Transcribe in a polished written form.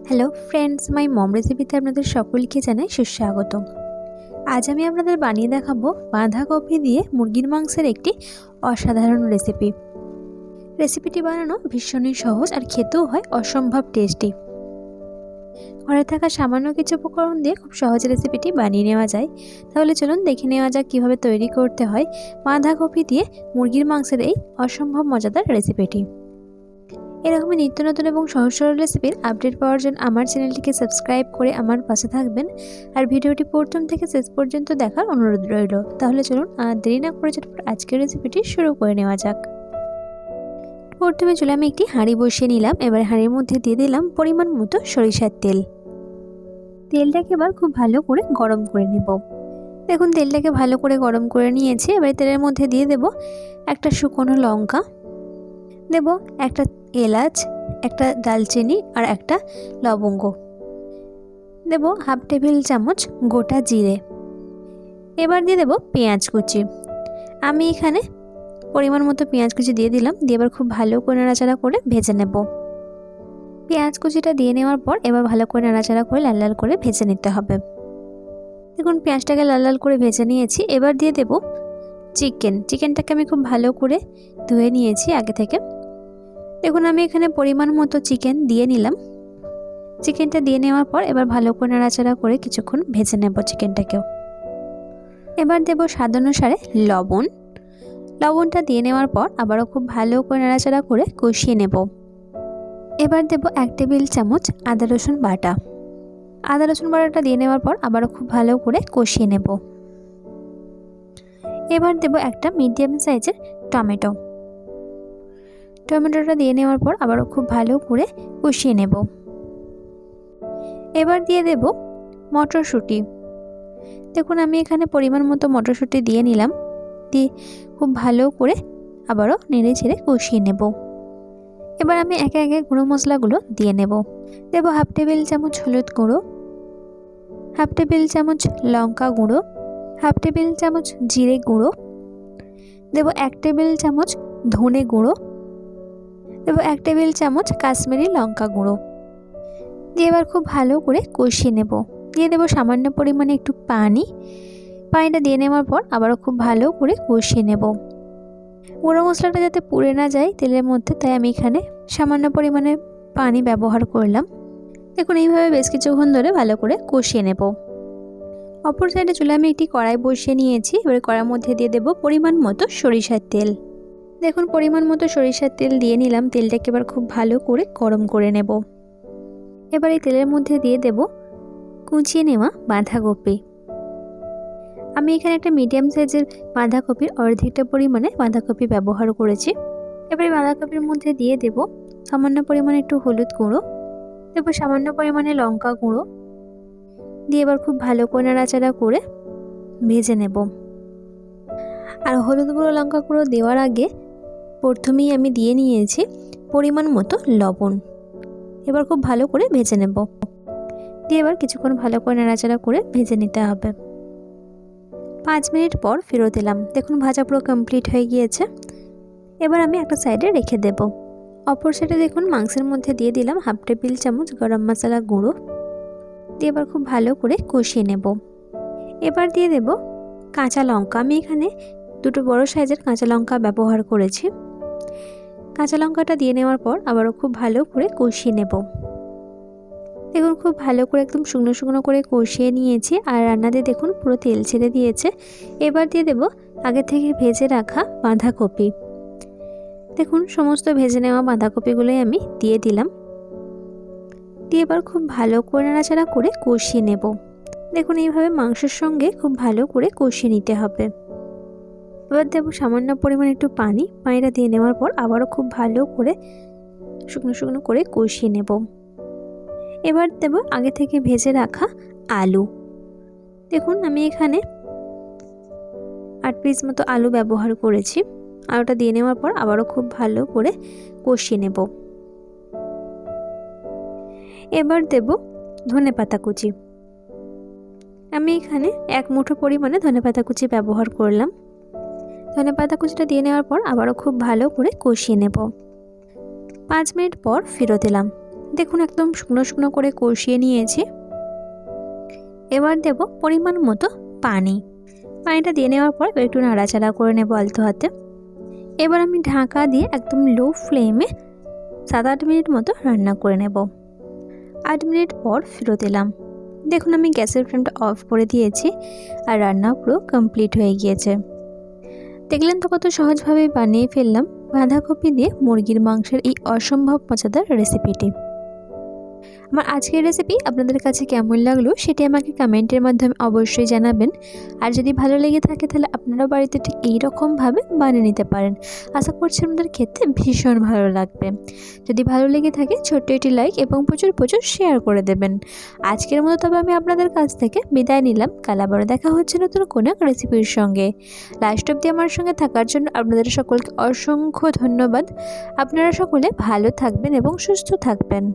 Hello friends, মাই মম রেসিপিতে আপনাদের সকলকে জানাই সুস্বাগত। আজ আমি আপনাদের বানিয়ে দেখাবো বাঁধাকপি দিয়ে মুরগির মাংসের একটি অসাধারণ রেসিপিটি বানানো ভীষণই সহজ আর খেতেও হয় অসম্ভব টেস্টি। ঘরে থাকা সামান্য কিছু উপকরণ দিয়ে খুব সহজে রেসিপিটি বানিয়ে নেওয়া যায়। তাহলে চলুন দেখে নেওয়া যাক কীভাবে তৈরি করতে হয় বাঁধাকপি দিয়ে মুরগির মাংসের এই অসম্ভব মজাদার রেসিপিটি। এরকমই নিত্য নতুন এবং সহজ সরল রেসিপির আপডেট পাওয়ার জন্য আমার চ্যানেলটিকে সাবস্ক্রাইব করে আমার পাশে থাকবেন আর ভিডিওটি প্রথম থেকে শেষ পর্যন্ত দেখার অনুরোধ রইল। তাহলে চলুন আর দেরি না করে চটপট আজকের রেসিপিটি শুরু করে নেওয়া যাক। প্রথমে চলে আমি একটি হাঁড়ি বসিয়ে নিলাম। এবার হাঁড়ির মধ্যে দিয়ে দিলাম পরিমাণ মতো সরিষার তেল। তেলটাকে এবার খুব ভালো করে গরম করে নেব। দেখুন তেলটাকে ভালো করে গরম করে নিয়েছি। এবার তেলের মধ্যে দিয়ে দেব একটা শুকনো লঙ্কা, দেব একটা এলাচ, একটা দালচিনি আর একটা লবঙ্গ, দেব হাফ টেবিল চামচ গোটা জিরে। এবার দিয়ে দেব পেঁয়াজ কুচি। আমি এখানে পরিমাণ মতো পেঁয়াজ কুচি দিয়ে দিলাম। দিয়ে এবার খুব ভালো করে নাড়াচাড়া করে ভেজে নেব। পেঁয়াজ কুচিটা দিয়ে নেওয়ার পর এবার ভালো করে নাড়াচাড়া করে লাল লাল করে ভেজে নিতে হবে। দেখুন পেঁয়াজটাকে লাল লাল করে ভেজে নিয়েছি। এবার দিয়ে দেব চিকেনটাকে আমি খুব ভালো করে ধুয়ে নিয়েছি আগে থেকে। দেখুন আমি এখানে পরিমাণ মতো চিকেন দিয়ে নিলাম। চিকেনটা দিয়ে নেওয়ার পর এবার ভালো করে নাড়াচাড়া করে কিছুক্ষণ ভেজে নেব চিকেনটাকেও। এবার দেব স্বাদ অনুসারে লবণটা দিয়ে নেওয়ার পর আবারও খুব ভালো করে নাড়াচাড়া করে কষিয়ে নেব। এবার দেব 1 টেবিল চামচ আদা রসুন বাটাটা দিয়ে নেওয়ার পর আবারও খুব ভালো করে কষিয়ে নেব। এবার দেব একটা মিডিয়াম সাইজের টমেটোটা দিয়ে নেওয়ার পর আবারও খুব ভালো করে কষিয়ে নেব। এবার দিয়ে দেব মটরশুঁটি। দেখুন আমি এখানে পরিমাণ মতো মটরশুঁটি দিয়ে নিলাম। দিয়ে খুব ভালো করে আবারও নেড়ে ছেড়ে কষিয়ে নেব। এবার আমি একে একে গুঁড়ো মশলাগুলো দিয়ে নেব। দেব হাফ টেবিল চামচ হলুদ গুঁড়ো, হাফ টেবিল চামচ লঙ্কা গুঁড়ো, হাফ টেবিল চামচ জিরে গুঁড়ো, দেব 1 টেবিল চামচ ধনে গুঁড়ো, দেব 1 টেবিল চামচ কাশ্মীরি লঙ্কা গুঁড়ো। দিয়ে এবার খুব ভালো করে কষিয়ে নেব। দিয়ে দেব সামান্য পরিমাণে একটু পানিটা দিয়ে নেওয়ার পর আবারও খুব ভালো করে কষিয়ে নেব। গুঁড়ো মশলাটা যাতে পুড়ে না যায় তেলের মধ্যে, তাই আমি এখানে সামান্য পরিমাণে পানি ব্যবহার করলাম। দেখুন এইভাবে বেশ কিছুক্ষণ ধরে ভালো করে কষিয়ে নেব। অপর সাইডে চুলে আমি একটি কড়াই বসিয়ে নিয়েছি। এবার কড়াইয়ের মধ্যে দিয়ে দেব পরিমাণ মতো সরিষার তেল। দেখুন পরিমাণ মতো সরিষার তেল দিয়ে নিলাম। তেলটাকে এবার খুব ভালো করে গরম করে নেব। এবার এই তেলের মধ্যে দিয়ে দেব কুচিয়ে নেওয়া বাঁধাকপি। আমি এখানে একটা মিডিয়াম সাইজের বাঁধাকপির অর্ধেকটা পরিমাণে বাঁধাকপি ব্যবহার করেছি। এবার এই বাঁধাকপির মধ্যে দিয়ে দেব সামান্য পরিমাণে একটু হলুদ গুঁড়ো, দেব সামান্য পরিমাণে লঙ্কা গুঁড়ো। দিয়ে এবার খুব ভালো করে নাড়াচাড়া করে ভেজে নেব। আর হলুদ গুঁড়ো লঙ্কা গুঁড়ো দেওয়ার আগে প্রথমেই আমি দিয়ে নিয়েছি পরিমাণ মতো লবণ। এবার খুব ভালো করে ভেজে নেব। দিয়ে এবার কিছুক্ষণ ভালো করে নাড়াচাড়া করে ভেজে নিতে হবে। 5 মিনিট পর ফেরত এলাম। দেখুন ভাজা পুরো কমপ্লিট হয়ে গিয়েছে। এবার আমি একটা সাইডে রেখে দেব। অপর সাইডে দেখুন মাংসের মধ্যে দিয়ে দিলাম হাফ টেবিল চামচ গরম মশলা গুঁড়ো। দিয়ে এবার খুব ভালো করে কষিয়ে নেব। এবার দিয়ে দেব কাঁচা লঙ্কা। আমি এখানে 2টো বড় সাইজের কাঁচা লঙ্কা ব্যবহার করেছি। কাঁচা লঙ্কাটা দিয়ে নেওয়ার পর আবারও খুব ভালো করে কষিয়ে নেব। দেখুন খুব ভালো করে একদম শুকনো শুকনো করে কষিয়ে নিয়েছি। আর রান্নাতে দেখুন পুরো তেল ছেড়ে দিয়েছে। এবার দিয়ে দেব আগে থেকে ভেজে রাখা বাঁধাকপি। দেখুন সমস্ত ভেজে নেওয়া বাঁধাকপিগুলোই আমি দিয়ে দিলাম। দিয়ে এবার খুব ভালো করে নাড়াচাড়া করে কষিয়ে নেব। দেখুন এইভাবে মাংসের সঙ্গে খুব ভালো করে কষিয়ে নিতে হবে। এবার দেব সামান্য পরিমাণে একটু পানিটা দিয়ে নেওয়ার পর আবারও খুব ভালো করে শুকনো শুকনো করে কষিয়ে নেব। এবার দেব আগে থেকে ভেজে রাখা আলু। দেখুন আমি এখানে 8 পিস মতো আলু ব্যবহার করেছি। আলুটা দিয়ে নেওয়ার পর আবারও খুব ভালো করে কষিয়ে নেব। এবার দেব ধনেপাতা কুচি। আমি এখানে 1 মুঠো পরিমাণে ধনেপাতা কুচি ব্যবহার করলাম। ধনেপাতা কুচিটা দিয়ে নেওয়ার পর আবারও খুব ভালো করে কষিয়ে নেব। 5 মিনিট পর ফেরত এলাম। দেখুন একদম শুকনো শুকনো করে কষিয়ে নিয়েছি। এবার দেব পরিমাণ মতো পানি। পানিটা দিয়ে নেওয়ার পর একটু নাড়াচাড়া করে নেব আলতো হাতে। এবার আমি ঢাকা দিয়ে একদম লো ফ্লেমে 7-8 মিনিট মতো রান্না করে নেব। 8 মিনিট পর ফেরত এলাম। দেখুন আমি গ্যাসের ফ্লেমটা অফ করে দিয়েছি আর রান্না পুরো কমপ্লিট হয়ে গিয়েছে। দেখলেন তো কত সহজভাবে বানিয়ে ফেললাম বাঁধাকপি দিয়ে মুরগির মাংসের এই অসম্ভব মজাদার রেসিপিটি। আমার আজকের রেসিপি আপনাদের কাছে কেমন লাগলো সেটি আমাকে কমেন্টের মাধ্যমে অবশ্যই জানাবেন। আর যদি ভালো লেগে থাকে তাহলে আপনারা বাড়িতে ঠিক এইরকমভাবে বানিয়ে নিতে পারেন। আশা করছি আপনাদের খেতে ভীষণ ভালো লাগবে। যদি ভালো লেগে থাকে ছোট্ট একটি লাইক এবং প্রচুর প্রচুর শেয়ার করে দেবেন। আজকের মতো তবে আমি আপনাদের কাছ থেকে বিদায় নিলাম। কাল আবারও দেখা হচ্ছে নতুন কোনো এক রেসিপির সঙ্গে। লাস্ট অবধি আমার সঙ্গে থাকার জন্য আপনাদের সকলকে অসংখ্য ধন্যবাদ। আপনারা সকলে ভালো থাকবেন এবং সুস্থ থাকবেন।